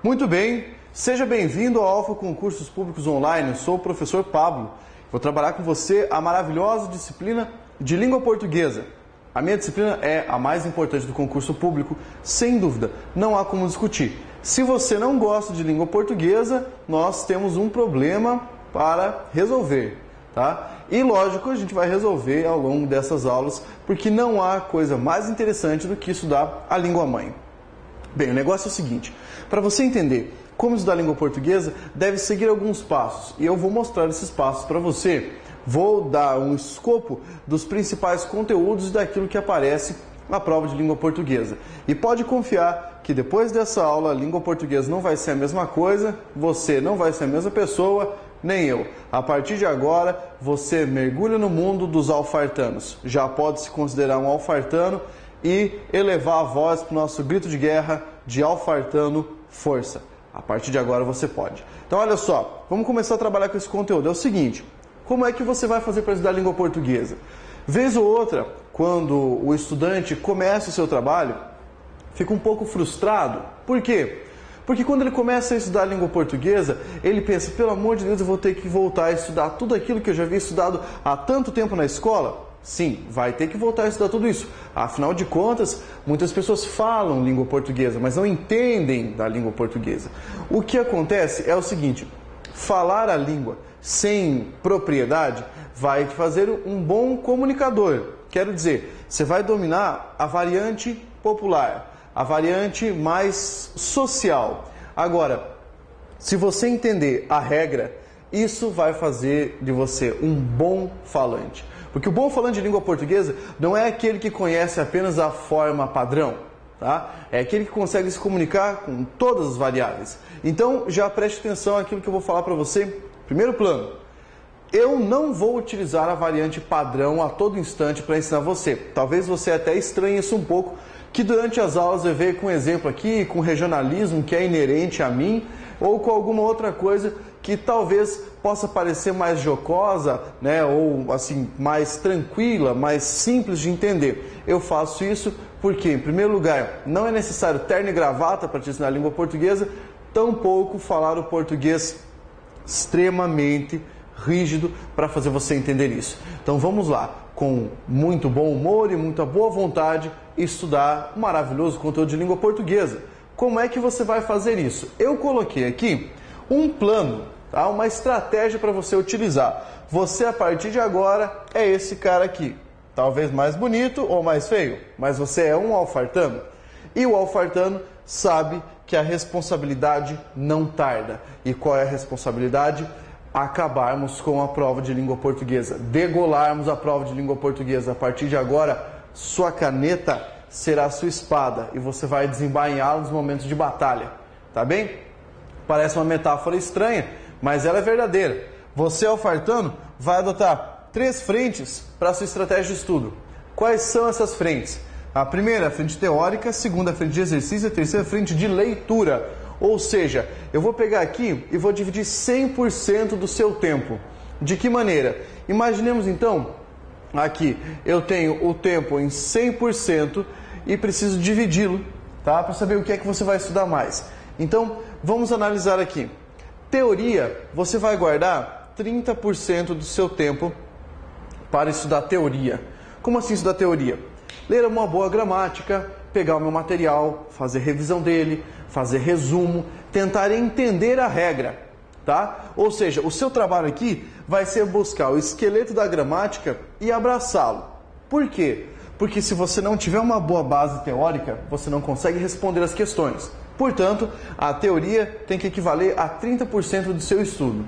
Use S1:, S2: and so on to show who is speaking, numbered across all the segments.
S1: Muito bem, seja bem-vindo ao Alfa Concursos Públicos Online. Eu sou o professor Pablo. Vou trabalhar com você a maravilhosa disciplina de língua portuguesa. A minha disciplina é a mais importante do concurso público, sem dúvida, não há como discutir. Se você não gosta de língua portuguesa, nós temos um problema para resolver, tá? E lógico, a gente vai resolver ao longo dessas aulas, porque não há coisa mais interessante do que estudar a língua mãe. Bem, o negócio é o seguinte, para você entender como estudar a língua portuguesa, deve seguir alguns passos, e eu vou mostrar esses passos para você. Vou dar um escopo dos principais conteúdos daquilo que aparece na prova de língua portuguesa. E pode confiar que depois dessa aula, a língua portuguesa não vai ser a mesma coisa, você não vai ser a mesma pessoa, nem eu. A partir de agora, você mergulha no mundo dos alfartanos. Já pode se considerar um alfartano e elevar a voz para o nosso grito de guerra de alfartano força. A partir de agora você pode. Então olha só, vamos começar a trabalhar com esse conteúdo. É o seguinte, como é que você vai fazer para estudar a língua portuguesa? Vez ou outra, quando o estudante começa o seu trabalho, fica um pouco frustrado. Por quê? Porque quando ele começa a estudar a língua portuguesa, ele pensa, pelo amor de Deus, eu vou ter que voltar a estudar tudo aquilo que eu já havia estudado há tanto tempo na escola? Sim, vai ter que voltar a estudar tudo isso. Afinal de contas, muitas pessoas falam língua portuguesa, mas não entendem da língua portuguesa. O que acontece é o seguinte, falar a língua sem propriedade vai te fazer um bom comunicador. Quero dizer, você vai dominar a variante popular, a variante mais social. Agora, se você entender a regra, isso vai fazer de você um bom falante. Porque o bom falante de língua portuguesa não é aquele que conhece apenas a forma padrão, tá? É aquele que consegue se comunicar com todas as variáveis. Então, já preste atenção àquilo que eu vou falar para você. Primeiro plano, eu não vou utilizar a variante padrão a todo instante para ensinar você. Talvez você até estranhe isso um pouco, que durante as aulas eu vejo com um exemplo aqui, com regionalismo que é inerente a mim, ou com alguma outra coisa que talvez possa parecer mais jocosa, né, ou assim, mais tranquila, mais simples de entender. Eu faço isso porque, em primeiro lugar, não é necessário terno e gravata para te ensinar a língua portuguesa, tampouco falar o português extremamente rígido para fazer você entender isso. Então vamos lá, com muito bom humor e muita boa vontade, estudar o maravilhoso conteúdo de língua portuguesa. Como é que você vai fazer isso? Eu coloquei aqui um plano, tá? Uma estratégia para você utilizar. Você, a partir de agora, é esse cara aqui. Talvez mais bonito ou mais feio, mas você é um alfartano. E o alfartano sabe que a responsabilidade não tarda. E qual é a responsabilidade? Acabarmos com a prova de língua portuguesa, degolarmos a prova de língua portuguesa. A partir de agora, sua caneta será sua espada e você vai desembainhá-la nos momentos de batalha, tá bem? Parece uma metáfora estranha, mas ela é verdadeira. Você, alfartano, vai adotar 3 frentes para a sua estratégia de estudo. Quais são essas frentes? A primeira, a frente teórica, a segunda, a frente de exercício, a terceira, a frente de leitura. Ou seja, eu vou pegar aqui e vou dividir 100% do seu tempo. De que maneira? Imaginemos então, aqui, eu tenho o tempo em 100% e preciso dividi-lo, tá? Para saber o que é que você vai estudar mais. Então, vamos analisar aqui. Teoria, você vai guardar 30% do seu tempo para estudar teoria. Como assim estudar teoria? Ler uma boa gramática, pegar o meu material, fazer revisão dele, fazer resumo, tentar entender a regra, tá? Ou seja, o seu trabalho aqui vai ser buscar o esqueleto da gramática e abraçá-lo. Por quê? Porque se você não tiver uma boa base teórica, você não consegue responder as questões. Portanto, a teoria tem que equivaler a 30% do seu estudo.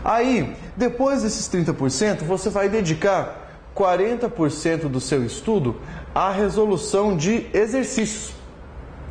S1: Aí, depois desses 30%, você vai dedicar 40% do seu estudo à resolução de exercícios.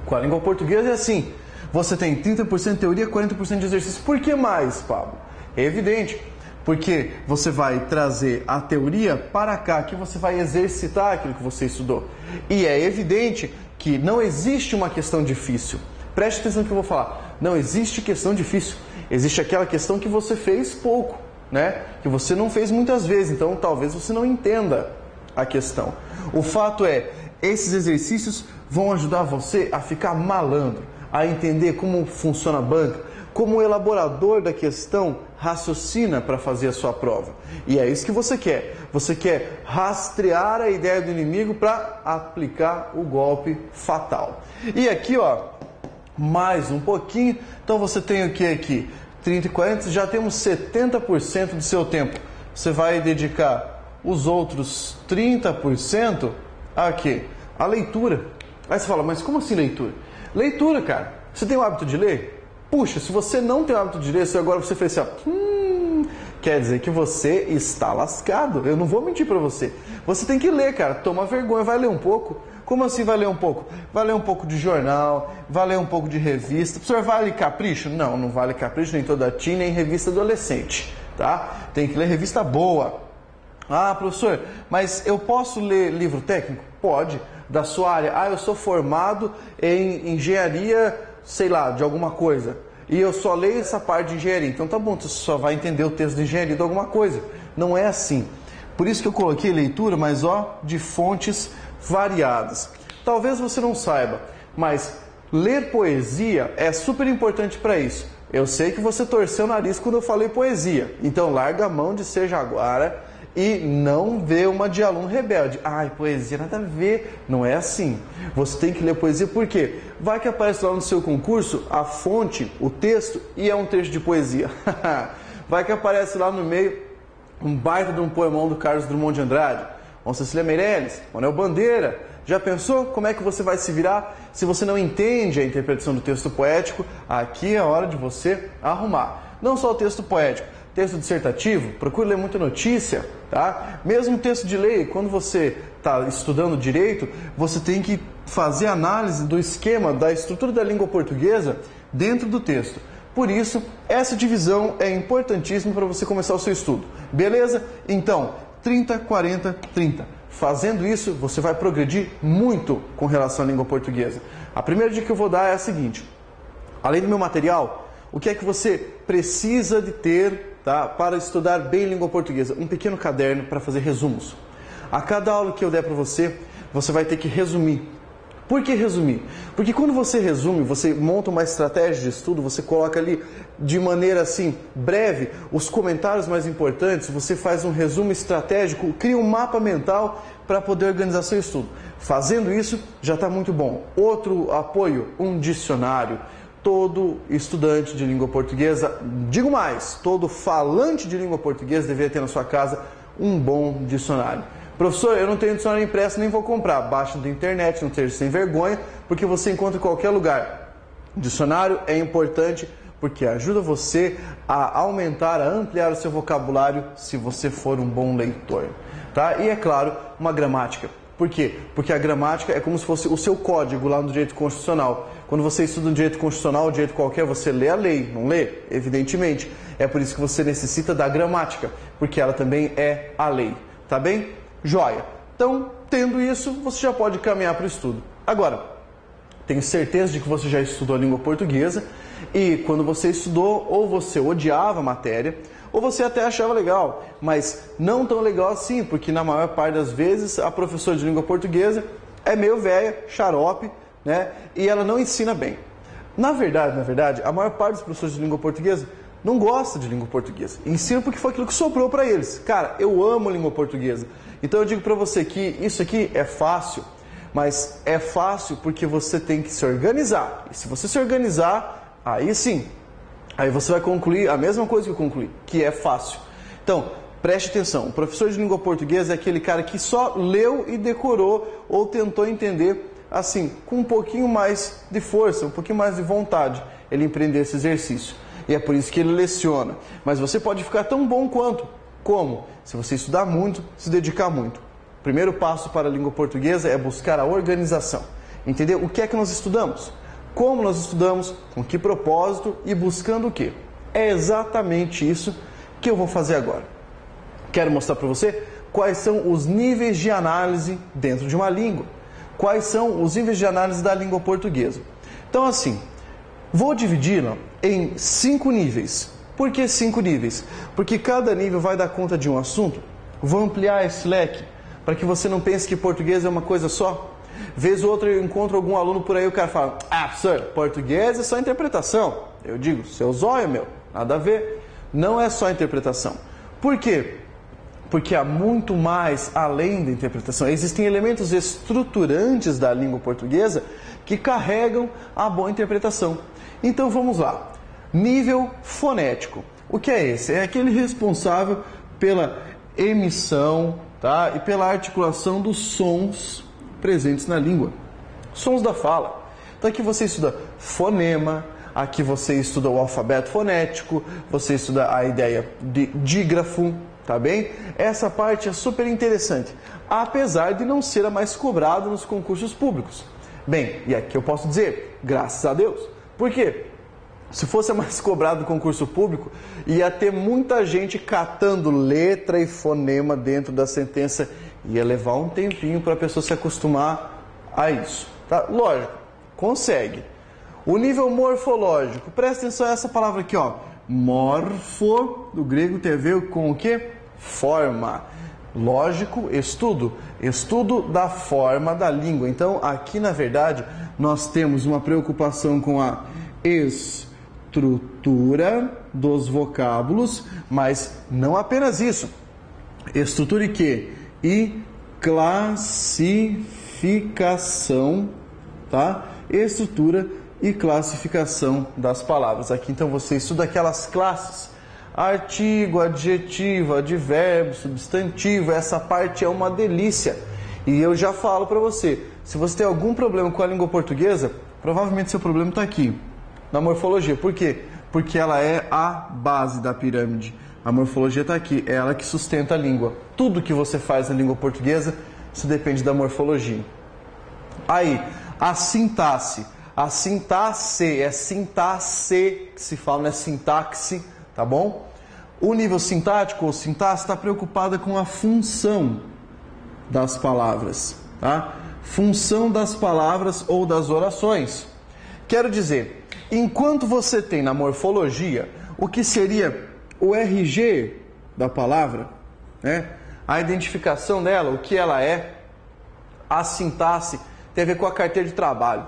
S1: Com a língua portuguesa é assim, você tem 30% de teoria, 40% de exercício. Por que mais, Pablo? É evidente, porque você vai trazer a teoria para cá, que você vai exercitar aquilo que você estudou. E é evidente que não existe uma questão difícil. Preste atenção no que eu vou falar. Não existe questão difícil. Existe aquela questão que você fez pouco, né? Que você não fez muitas vezes, então talvez você não entenda a questão. O fato é, esses exercícios vão ajudar você a ficar malandro, a entender como funciona a banca, como o elaborador da questão raciocina para fazer a sua prova. E é isso que você quer. Você quer rastrear a ideia do inimigo para aplicar o golpe fatal. E aqui, ó, mais um pouquinho. Então você tem o que aqui? 30 e 40, já temos 70% do seu tempo. Você vai dedicar os outros 30% a quê? A leitura. Aí você fala, mas como assim leitura? Leitura, cara. Você tem o hábito de ler? Puxa, se você não tem o hábito de ler, se agora você fez assim, ó, quer dizer que você está lascado. Eu não vou mentir pra você. Você tem que ler, cara. Toma vergonha, vai ler um pouco. Como assim vai ler um pouco? Vai ler um pouco de jornal, vai ler um pouco de revista. Professor, vale capricho? Não, não vale capricho, nem toda teen, nem revista adolescente, tá? Tem que ler revista boa. Ah, professor, mas eu posso ler livro técnico? Pode, da sua área. Ah, eu sou formado em engenharia, sei lá, de alguma coisa. E eu só leio essa parte de engenharia. Então tá bom, você só vai entender o texto de engenharia de alguma coisa. Não é assim. Por isso que eu coloquei leitura, mas ó, de fontes variadas. Talvez você não saiba, mas ler poesia é super importante para isso. Eu sei que você torceu o nariz quando eu falei poesia. Então larga a mão de ser jaguara e não vê uma de aluno rebelde. Ai, poesia, nada a ver. Não é assim. Você tem que ler poesia porque vai que aparece lá no seu concurso a fonte, o texto, e é um trecho de poesia. Vai que aparece lá no meio um baita de um poemão do Carlos Drummond de Andrade, ou Cecília Meirelles, Manuel Bandeira. Já pensou como é que você vai se virar se você não entende a interpretação do texto poético? Aqui é a hora de você arrumar. Não só o texto poético, texto dissertativo, procure ler muita notícia, tá? Mesmo texto de lei, quando você está estudando direito, você tem que fazer análise do esquema, da estrutura da língua portuguesa dentro do texto. Por isso, essa divisão é importantíssima para você começar o seu estudo. Beleza? Então, 30, 40, 30. Fazendo isso, você vai progredir muito com relação à língua portuguesa. A primeira dica que eu vou dar é a seguinte. Além do meu material, o que é que você precisa de ter, tá, para estudar bem língua portuguesa? Um pequeno caderno para fazer resumos. A cada aula que eu der para você, você vai ter que resumir. Por que resumir? Porque quando você resume, você monta uma estratégia de estudo, você coloca ali de maneira assim, breve, os comentários mais importantes, você faz um resumo estratégico, cria um mapa mental para poder organizar seu estudo. Fazendo isso, já está muito bom. Outro apoio, um dicionário. Todo estudante de língua portuguesa, digo mais, todo falante de língua portuguesa deveria ter na sua casa um bom dicionário. Professor, eu não tenho dicionário impresso, nem vou comprar. Baixa da internet, não seja sem vergonha, porque você encontra em qualquer lugar. Dicionário é importante porque ajuda você a aumentar, a ampliar o seu vocabulário se você for um bom leitor. Tá? E é claro, uma gramática. Por quê? Porque a gramática é como se fosse o seu código lá no direito constitucional. Quando você estuda um direito constitucional, um direito qualquer, você lê a lei, não lê? Evidentemente. É por isso que você necessita da gramática, porque ela também é a lei. Tá bem? Joia. Então, tendo isso, você já pode caminhar para o estudo. Agora, tenho certeza de que você já estudou a língua portuguesa e quando você estudou, ou você odiava a matéria, ou você até achava legal, mas não tão legal assim, porque na maior parte das vezes a professora de língua portuguesa é meio velha, xarope, né? E ela não ensina bem. Na verdade, a maior parte dos professores de língua portuguesa não gosta de língua portuguesa. Ensina porque foi aquilo que sobrou para eles. Cara, eu amo língua portuguesa. Então eu digo para você que isso aqui é fácil, mas é fácil porque você tem que se organizar. E se você se organizar, aí sim, aí você vai concluir a mesma coisa que eu concluí, que é fácil. Então, preste atenção, o professor de língua portuguesa é aquele cara que só leu e decorou ou tentou entender, assim, com um pouquinho mais de força, um pouquinho mais de vontade, ele empreender esse exercício. E é por isso que ele leciona. Mas você pode ficar tão bom quanto. Como? Se você estudar muito, se dedicar muito. O primeiro passo para a língua portuguesa é buscar a organização. Entender o que é que nós estudamos? Como nós estudamos? Com que propósito? E buscando o quê? É exatamente isso que eu vou fazer agora. Quero mostrar para você quais são os níveis de análise dentro de uma língua. Quais são os níveis de análise da língua portuguesa. Então, assim, vou dividi-la em 5 níveis. Por que 5 níveis? Porque cada nível vai dar conta de um assunto. Vou ampliar esse leque para que você não pense que português é uma coisa só. Vez ou outra eu encontro algum aluno por aí, o cara fala, professor, português é só interpretação. Eu digo, seu zóio, meu, nada a ver. Não é só interpretação. Por quê? Porque há muito mais além da interpretação. Existem elementos estruturantes da língua portuguesa que carregam a boa interpretação. Então vamos lá. Nível fonético. O que é esse? É aquele responsável pela emissão, tá? E pela articulação dos sons presentes na língua. Sons da fala. Então aqui você estuda fonema, aqui você estuda o alfabeto fonético, você estuda a ideia de dígrafo, tá bem? Essa parte é super interessante, apesar de não ser a mais cobrada nos concursos públicos. Bem, e aqui eu posso dizer, graças a Deus. Por quê? Se fosse a mais cobrada do concurso público, ia ter muita gente catando letra e fonema dentro da sentença. Ia levar um tempinho para a pessoa se acostumar a isso. Tá? Lógico, consegue. O nível morfológico, presta atenção a essa palavra aqui, ó. Morfo, do grego tem a ver com o quê? Forma. Lógico, estudo. Estudo da forma da língua. Então, aqui na verdade, nós temos uma preocupação com a estrutura dos vocábulos, mas não apenas isso. Estrutura e quê? E classificação, tá? Estrutura e classificação das palavras. Aqui então você estuda aquelas classes: artigo, adjetivo, advérbio, substantivo. Essa parte é uma delícia. E eu já falo para você, se você tem algum problema com a língua portuguesa, provavelmente seu problema está aqui, na morfologia. Por quê? Porque ela é a base da pirâmide. A morfologia está aqui, é ela que sustenta a língua. Tudo que você faz na língua portuguesa, isso depende da morfologia. Aí, a sintaxe. A sintaxe é sintaxe que se fala, não é sintaxe, tá bom? O nível sintático ou sintaxe está preocupada com a função das palavras, tá? Função das palavras ou das orações. Quero dizer, enquanto você tem na morfologia o que seria o RG da palavra, né? A identificação dela, o que ela é, a sintaxe tem a ver com a carteira de trabalho.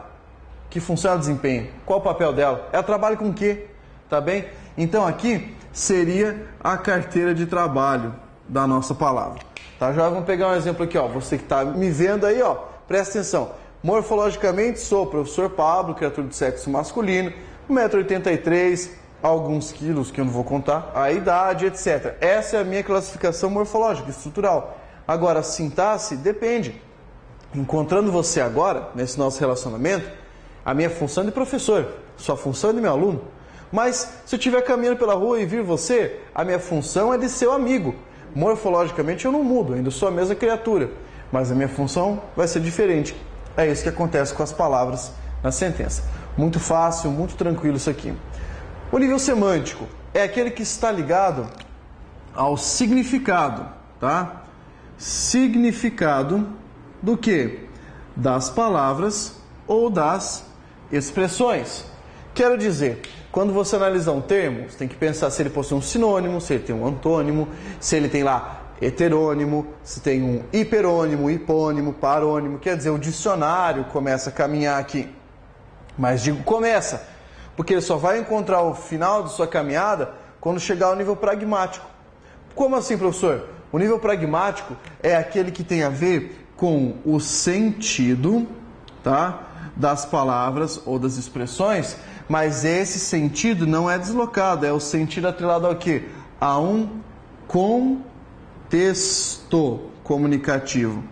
S1: Que função ela desempenha? Qual o papel dela? Ela trabalha com o quê? Tá bem? Então aqui seria a carteira de trabalho da nossa palavra. Tá? Já vamos pegar um exemplo aqui, ó. Você que está me vendo aí, ó, presta atenção. Morfologicamente sou o professor Pablo, criatura do sexo masculino, 1,83 m, alguns quilos que eu não vou contar, a idade, etc. Essa é a minha classificação morfológica, estrutural. Agora, a sintaxe depende. Encontrando você agora, nesse nosso relacionamento, a minha função é de professor, sua função é de meu aluno. Mas se eu estiver caminhando pela rua e vir você, a minha função é de seu amigo. Morfologicamente eu não mudo, ainda sou a mesma criatura, mas a minha função vai ser diferente. É isso que acontece com as palavras na sentença. Muito fácil, muito tranquilo isso aqui. O nível semântico é aquele que está ligado ao significado, tá? Significado do quê? Das palavras ou das expressões. Quero dizer, quando você analisa um termo, você tem que pensar se ele possui um sinônimo, se ele tem um antônimo, se ele tem lá heterônimo, se tem um hiperônimo, hipônimo, parônimo. Quer dizer, o dicionário começa a caminhar aqui. Mas digo começa, porque ele só vai encontrar o final de sua caminhada quando chegar ao nível pragmático. Como assim, professor? O nível pragmático é aquele que tem a ver com o sentido, tá, das palavras ou das expressões, mas esse sentido não é deslocado, é o sentido atrelado ao quê? A um contexto comunicativo.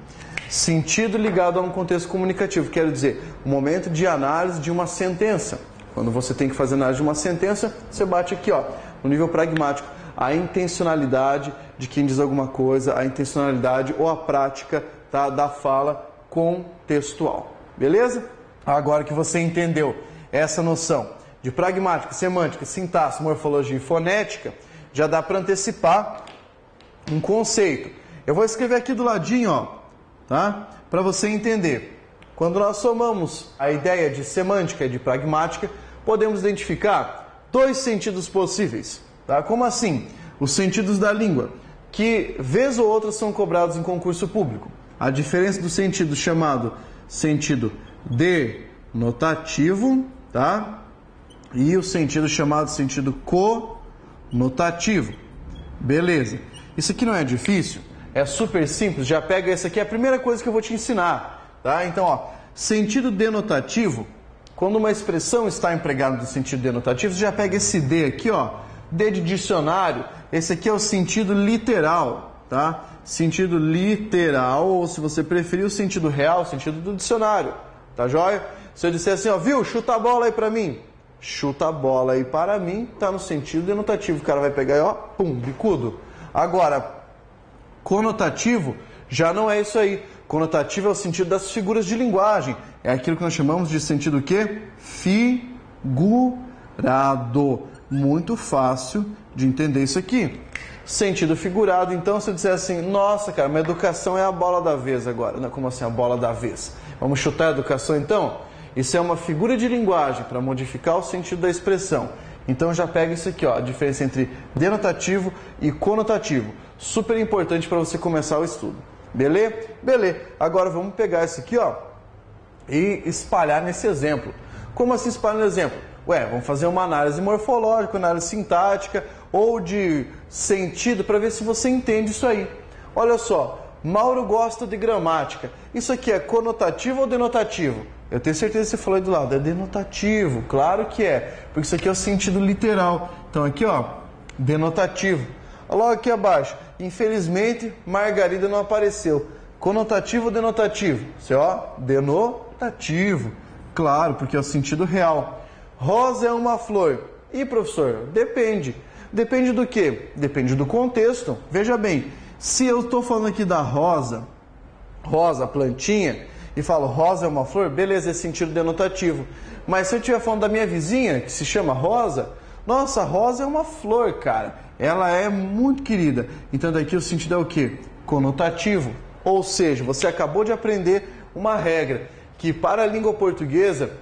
S1: Sentido ligado a um contexto comunicativo, quero dizer, o momento de análise de uma sentença. Quando você tem que fazer análise de uma sentença, você bate aqui, ó, no nível pragmático, a intencionalidade de quem diz alguma coisa, a intencionalidade ou a prática, tá, da fala contextual. Beleza? Agora que você entendeu essa noção de pragmática, semântica, sintaxe, morfologia e fonética, já dá para antecipar um conceito. Eu vou escrever aqui do ladinho, ó, tá? Para você entender. Quando nós somamos a ideia de semântica e de pragmática, podemos identificar dois sentidos possíveis. Tá? Como assim? Os sentidos da língua, que vez ou outra são cobrados em concurso público. A diferença do sentido chamado sentido denotativo, tá? E o sentido chamado sentido conotativo. Beleza. Isso aqui não é difícil, é super simples. Já pega esse aqui, é a primeira coisa que eu vou te ensinar, tá? Então, ó, sentido denotativo, quando uma expressão está empregada no sentido denotativo, você já pega esse D aqui, ó, D de dicionário. Esse aqui é o sentido literal, tá? Sentido literal, ou se você preferir, o sentido real, o sentido do dicionário, tá joia? Se eu disser assim, ó, viu, chuta a bola aí pra mim. Chuta a bola aí para mim, tá no sentido denotativo. O cara vai pegar e ó, pum, bicudo. Agora, conotativo já não é isso aí. Conotativo é o sentido das figuras de linguagem. É aquilo que nós chamamos de sentido o quê? Figurado. Muito fácil de entender isso aqui. Sentido figurado, então, se eu disser assim, nossa, cara, minha educação é a bola da vez agora. Não, como assim a bola da vez? Vamos chutar a educação então? Isso é uma figura de linguagem para modificar o sentido da expressão. Então já pega isso aqui, ó, a diferença entre denotativo e conotativo. Super importante para você começar o estudo. Beleza? Beleza. Agora vamos pegar isso aqui, ó, e espalhar nesse exemplo. Como assim espalhar no exemplo? Ué, vamos fazer uma análise morfológica, análise sintática ou de sentido para ver se você entende isso aí. Olha só, Mauro gosta de gramática. Isso aqui é conotativo ou denotativo? Eu tenho certeza que você falou aí do lado, é denotativo, claro que é, porque isso aqui é o sentido literal. Então aqui, ó, denotativo. Logo aqui abaixo, infelizmente, Margarida não apareceu. Conotativo ou denotativo? Você, ó, denotativo, claro, porque é o sentido real. Rosa é uma flor. E, professor, depende. Depende do quê? Depende do contexto. Veja bem, se eu estou falando aqui da rosa, plantinha, e falo rosa é uma flor, beleza, é sentido denotativo. Mas se eu estiver falando da minha vizinha, que se chama Rosa, nossa, Rosa é uma flor, cara. Ela é muito querida. Então daqui o sentido é o quê? Conotativo. Ou seja, você acabou de aprender uma regra, que para a língua portuguesa,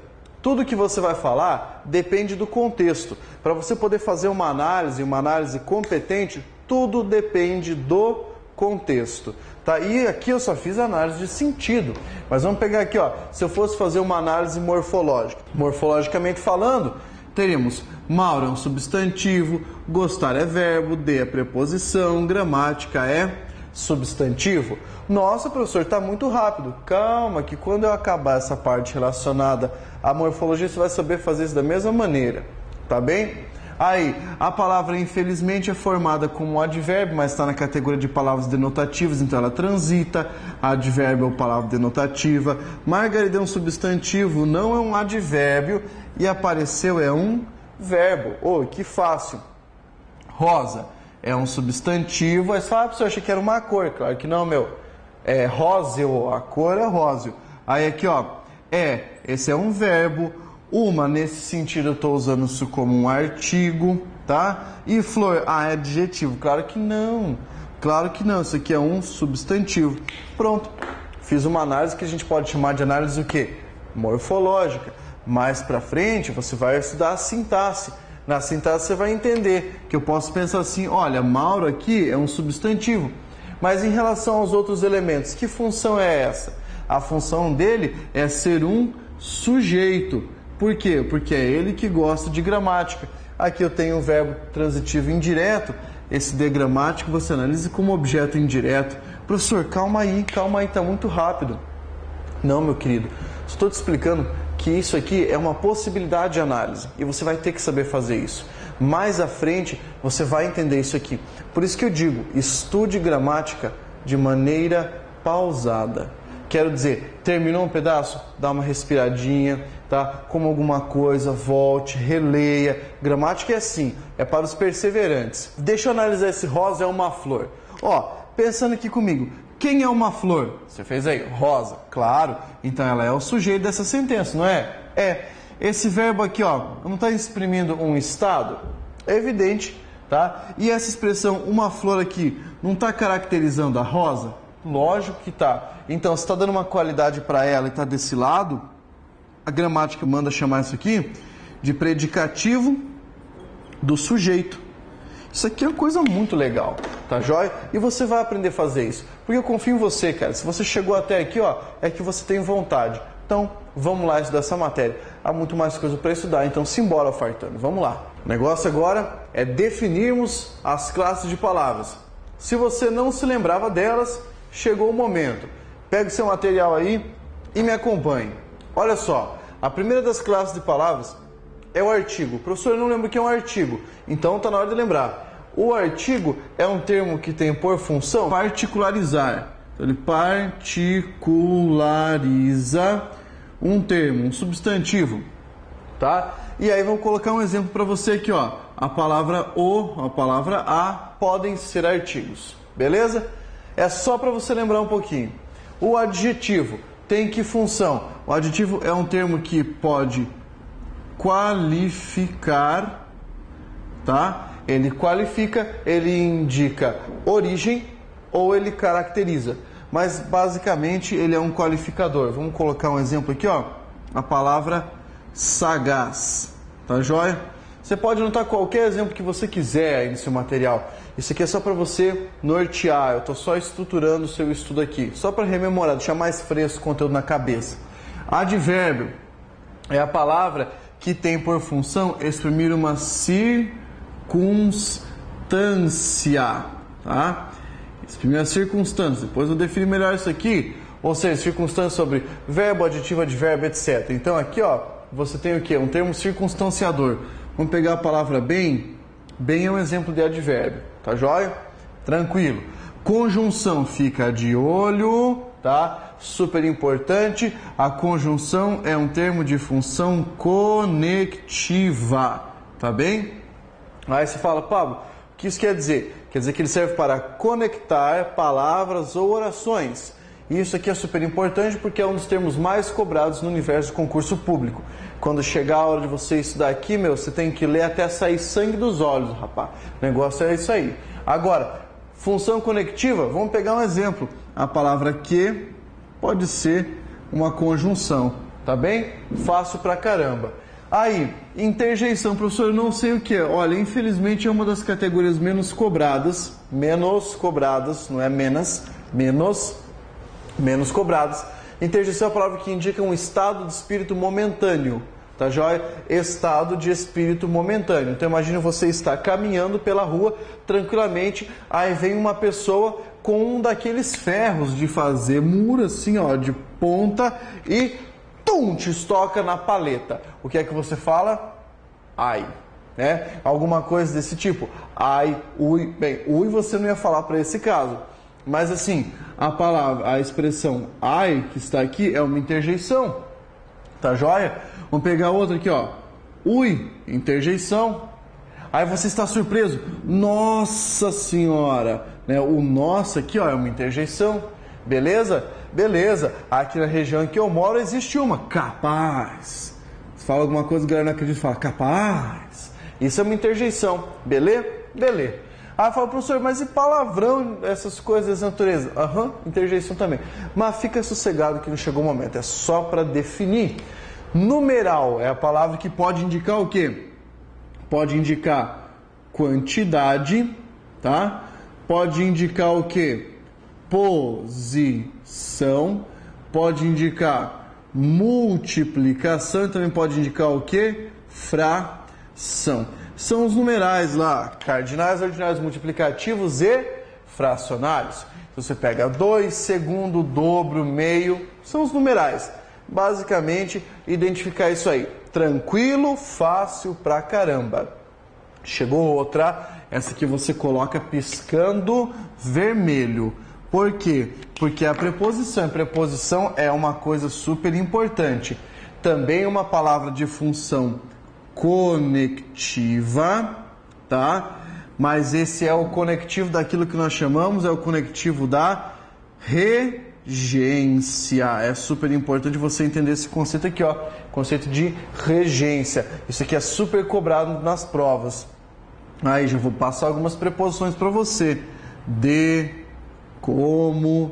S1: tudo que você vai falar depende do contexto. Para você poder fazer uma análise competente, tudo depende do contexto. Tá? E aqui eu só fiz análise de sentido. Mas vamos pegar aqui, ó, se eu fosse fazer uma análise morfológica. Morfologicamente falando, teríamos Mauro é um substantivo, gostar é verbo, de é preposição, gramática é substantivo. Nossa, professor, está muito rápido. Calma, que quando eu acabar essa parte relacionada à morfologia, você vai saber fazer isso da mesma maneira. Tá bem? Aí, a palavra infelizmente é formada como advérbio, mas está na categoria de palavras denotativas, então ela transita. Advérbio é palavra denotativa. Margarida é um substantivo, não é um advérbio. E apareceu é um verbo. Oh, que fácil. Rosa é um substantivo. Aí você fala, eu achei que era uma cor. Claro que não, meu. É róseo, a cor é róseo. Aí aqui, ó, esse é um verbo. Uma, nesse sentido, eu estou usando isso como um artigo, tá? E flor, é adjetivo. Claro que não. Claro que não. Isso aqui é um substantivo. Pronto. Fiz uma análise que a gente pode chamar de análise o quê? Morfológica. Mais pra frente, você vai estudar a sintaxe. Na sintaxe você vai entender que eu posso pensar assim, olha, Mauro aqui é um substantivo. Mas em relação aos outros elementos, que função é essa? A função dele é ser um sujeito. Por quê? Porque é ele que gosta de gramática. Aqui eu tenho o verbo transitivo indireto. Esse de gramática você analisa como objeto indireto. Professor, calma aí, tá muito rápido. Não, meu querido, estou te explicando que isso aqui é uma possibilidade de análise e você vai ter que saber fazer isso. Mais à frente você vai entender isso aqui. Por isso que eu digo, estude gramática de maneira pausada. Quero dizer, terminou um pedaço? Dá uma respiradinha, tá? Coma alguma coisa, volte, releia. Gramática é assim, é para os perseverantes. Deixa eu analisar esse rosa é uma flor. Ó, pensando aqui comigo, quem é uma flor? Você fez aí, rosa, claro. Então ela é o sujeito dessa sentença, não é? É. Esse verbo aqui, ó, não está exprimindo um estado? É evidente, tá? E essa expressão, uma flor aqui, não está caracterizando a rosa? Lógico que tá. Então, se está dando uma qualidade para ela e está desse lado, a gramática manda chamar isso aqui de predicativo do sujeito. Isso aqui é uma coisa muito legal, tá joia? E você vai aprender a fazer isso, porque eu confio em você, cara. Se você chegou até aqui, ó, é que você tem vontade. Então, vamos lá estudar essa matéria. Há muito mais coisa para estudar, então simbora, fartando. Vamos lá. O negócio agora é definirmos as classes de palavras. Se você não se lembrava delas, chegou o momento. Pega o seu material aí e me acompanhe. Olha só, a primeira das classes de palavras é o artigo. O professor não lembra o que é um artigo, então está na hora de lembrar. O artigo é um termo que tem por função particularizar. Então, ele particulariza um termo, um substantivo, tá? E aí vamos colocar um exemplo para você aqui, ó. A palavra o, a palavra a podem ser artigos, beleza? É só para você lembrar um pouquinho. O adjetivo tem que função? O adjetivo é um termo que pode qualificar, tá? Ele qualifica, ele indica origem ou ele caracteriza. Mas basicamente ele é um qualificador. Vamos colocar um exemplo aqui, ó. A palavra sagaz, tá joia? Você pode anotar qualquer exemplo que você quiser aí no seu material. Isso aqui é só para você nortear. Eu estou só estruturando o seu estudo aqui, só para rememorar, deixar mais fresco o conteúdo na cabeça. Advérbio é a palavra que tem por função exprimir uma circunstância, tá? Exprimir a circunstância. Depois eu defino melhor isso aqui. Ou seja, circunstância sobre verbo, adjetivo, advérbio, etc. Então aqui, ó, você tem o quê? Um termo circunstanciador. Vamos pegar a palavra bem. Bem é um exemplo de advérbio. Tá joia? Tranquilo. Conjunção, fica de olho, tá? Super importante. A conjunção é um termo de função conectiva. Tá bem? Aí você fala, Pablo, o que isso quer dizer? Quer dizer que ele serve para conectar palavras ou orações. E isso aqui é super importante porque é um dos termos mais cobrados no universo do concurso público. Quando chegar a hora de você estudar aqui, você tem que ler até sair sangue dos olhos, rapaz. O negócio é isso aí. Agora, função conectiva, vamos pegar um exemplo. A palavra que pode ser uma conjunção, tá bem? Fácil pra caramba. Aí, interjeição, professor, eu não sei o que é. Olha, infelizmente é uma das categorias menos cobradas, não é menos cobradas. Interjeição é a palavra que indica um estado de espírito momentâneo, tá joia? Estado de espírito momentâneo. Então imagine você estar caminhando pela rua tranquilamente, aí vem uma pessoa com um daqueles ferros de fazer muro assim, ó, de ponta e te estoca na paleta. O que é que você fala? Ai, né? Alguma coisa desse tipo. Ai, ui. Bem, ui você não ia falar para esse caso. Mas assim, a expressão ai que está aqui é uma interjeição. Tá joia? Vamos pegar outra aqui, ó. Ui, interjeição. Aí você está surpreso. Nossa senhora, né? O nossa aqui, ó, é uma interjeição. Beleza? Beleza. Aqui na região em que eu moro existe uma. Capaz. Você fala alguma coisa, a galera não acredita, fala capaz. Isso é uma interjeição. Beleza? Beleza. Ah, fala, professor, mas e palavrão, essas coisas da natureza? Aham, interjeição também. Mas fica sossegado que não chegou o momento. É só para definir. Numeral é a palavra que pode indicar o quê? Pode indicar quantidade, tá? Pode indicar o quê? Posição, pode indicar multiplicação e também pode indicar o que? Fração. São os numerais lá, cardinais, ordinários, multiplicativos e fracionários. Então você pega 2, segundo, dobro, meio, são os numerais. Basicamente, identificar isso aí. Tranquilo, fácil pra caramba. Chegou outra, essa aqui você coloca piscando vermelho. Por quê? Porque a preposição é uma coisa super importante. Também uma palavra de função conectiva, tá? Mas esse é o conectivo daquilo que nós chamamos, é o conectivo da regência. É super importante você entender esse conceito aqui, ó, conceito de regência. Isso aqui é super cobrado nas provas. Aí já vou passar algumas preposições para você. De, como,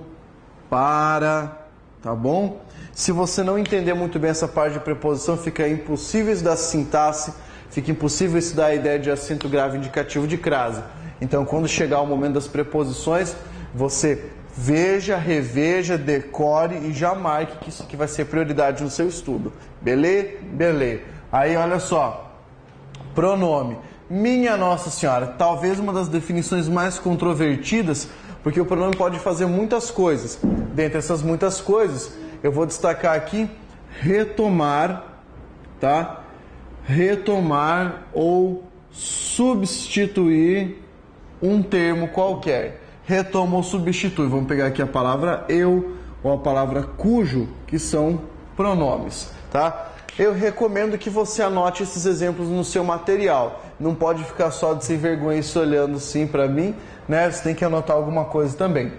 S1: para, tá bom? Se você não entender muito bem essa parte de preposição, fica impossível da sintaxe fica impossível estudar a ideia de acento grave indicativo de crase. Então, quando chegar o momento das preposições, você veja, reveja, decore e já marque que isso aqui vai ser prioridade no seu estudo. Beleza? Beleza. Aí, olha só. Pronome. Minha Nossa Senhora. Talvez uma das definições mais controvertidas, porque o pronome pode fazer muitas coisas. Dentre essas muitas coisas, eu vou destacar aqui retomar, tá? Retomar ou substituir um termo qualquer. Retoma ou substitui. Vamos pegar aqui a palavra eu ou a palavra cujo, que são pronomes, tá? Eu recomendo que você anote esses exemplos no seu material. Não pode ficar só de sem vergonha se olhando assim para mim, né? Você tem que anotar alguma coisa também.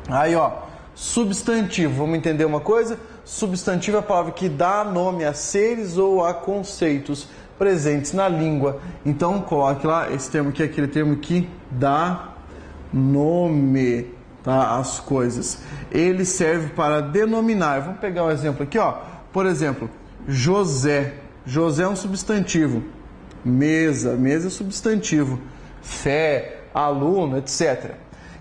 S1: Aí, ó, substantivo. Vamos entender uma coisa? Substantivo é a palavra que dá nome a seres ou a conceitos presentes na língua. Então, coloque lá esse termo aqui, aquele termo que dá nome, tá, às coisas. Ele serve para denominar. Vamos pegar um exemplo aqui, ó. Por exemplo, José. José é um substantivo. Mesa. Mesa é substantivo. Fé, aluno, etc.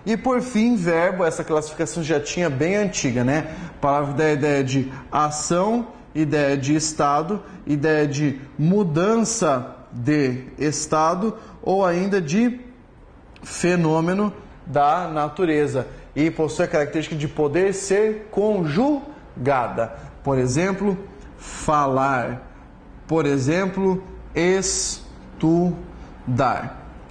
S1: E por fim, verbo. Essa classificação já tinha bem antiga, né? Palavra da ideia de ação, ideia de estado, ideia de mudança de estado ou ainda de fenômeno da natureza. E possui a característica de poder ser conjugada. Por exemplo, falar. Por exemplo, estudar.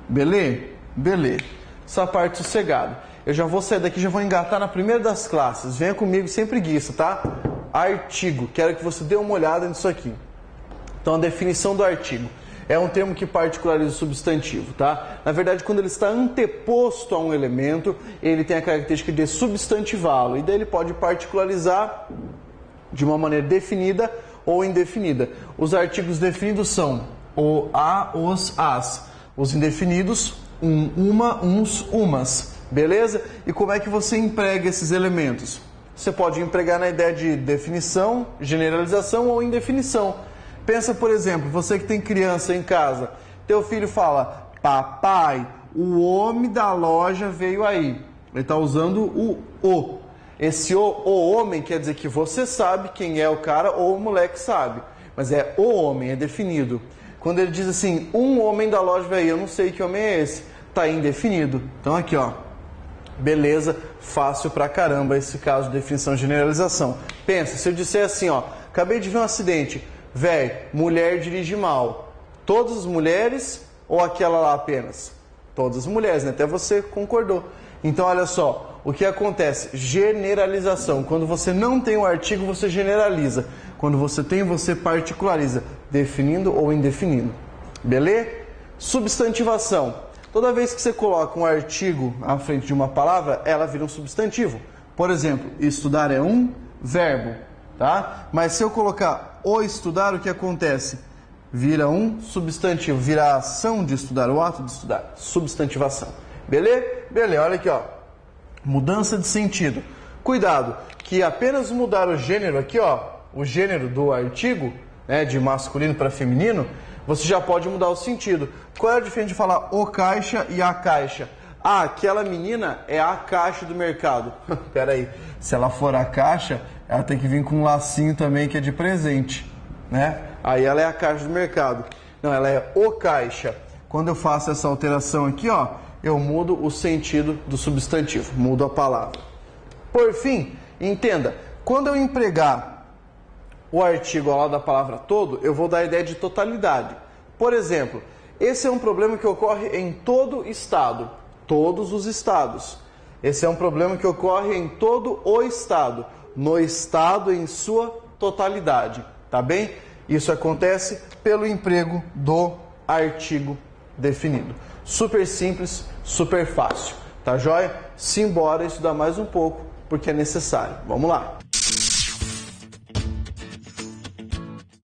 S1: Beleza? Beleza. Essa parte sossegada. Eu já vou sair daqui, já vou engatar na primeira das classes. Venha comigo sem preguiça, tá? Artigo. Quero que você dê uma olhada nisso aqui. Então, a definição do artigo. É um termo que particulariza o substantivo, tá? Na verdade, quando ele está anteposto a um elemento, ele tem a característica de substantivá-lo. E daí ele pode particularizar de uma maneira definida ou indefinida. Os artigos definidos são o, a, os, as. Os indefinidos, um, uma, uns, umas. Beleza? E como é que você emprega esses elementos? Você pode empregar na ideia de definição, generalização ou indefinição. Pensa, por exemplo, você que tem criança em casa, teu filho fala, papai, o homem da loja veio aí. Ele está usando o. Esse o homem quer dizer que você sabe quem é o cara ou o moleque sabe. Mas é o homem, é definido. Quando ele diz assim, um homem da loja veio aí, eu não sei que homem é esse. Está indefinido. Então aqui, ó. Beleza, fácil pra caramba esse caso de definição e generalização. Pensa, se eu disser assim, ó, acabei de ver um acidente. Véi, mulher dirige mal. Todas as mulheres ou aquela lá apenas? Todas as mulheres, né? Até você concordou. Então, olha só, o que acontece? Generalização. Quando você não tem o artigo, você generaliza. Quando você tem, você particulariza, definindo ou indefinindo. Beleza? Substantivação. Toda vez que você coloca um artigo à frente de uma palavra, ela vira um substantivo. Por exemplo, estudar é um verbo, tá? Mas se eu colocar o estudar, o que acontece? Vira um substantivo, vira a ação de estudar, o ato de estudar, substantivação. Beleza? Beleza, olha aqui, ó. Mudança de sentido. Cuidado, que apenas mudar o gênero aqui, ó, o gênero do artigo, né, de masculino para feminino, você já pode mudar o sentido. Qual é a diferença de falar o caixa e a caixa? Ah, aquela menina é a caixa do mercado. Pera aí, se ela for a caixa, ela tem que vir com um lacinho também que é de presente, né? Aí ela é a caixa do mercado. Não, ela é o caixa. Quando eu faço essa alteração aqui, ó, eu mudo o sentido do substantivo, mudo a palavra. Por fim, entenda, quando eu empregar o artigo ao lado da palavra todo, eu vou dar a ideia de totalidade. Por exemplo, esse é um problema que ocorre em todo estado, todos os estados. Esse é um problema que ocorre em todo o estado, no estado em sua totalidade, tá bem? Isso acontece pelo emprego do artigo definido. Super simples, super fácil, tá joia? Simbora estudar mais um pouco, porque é necessário. Vamos lá!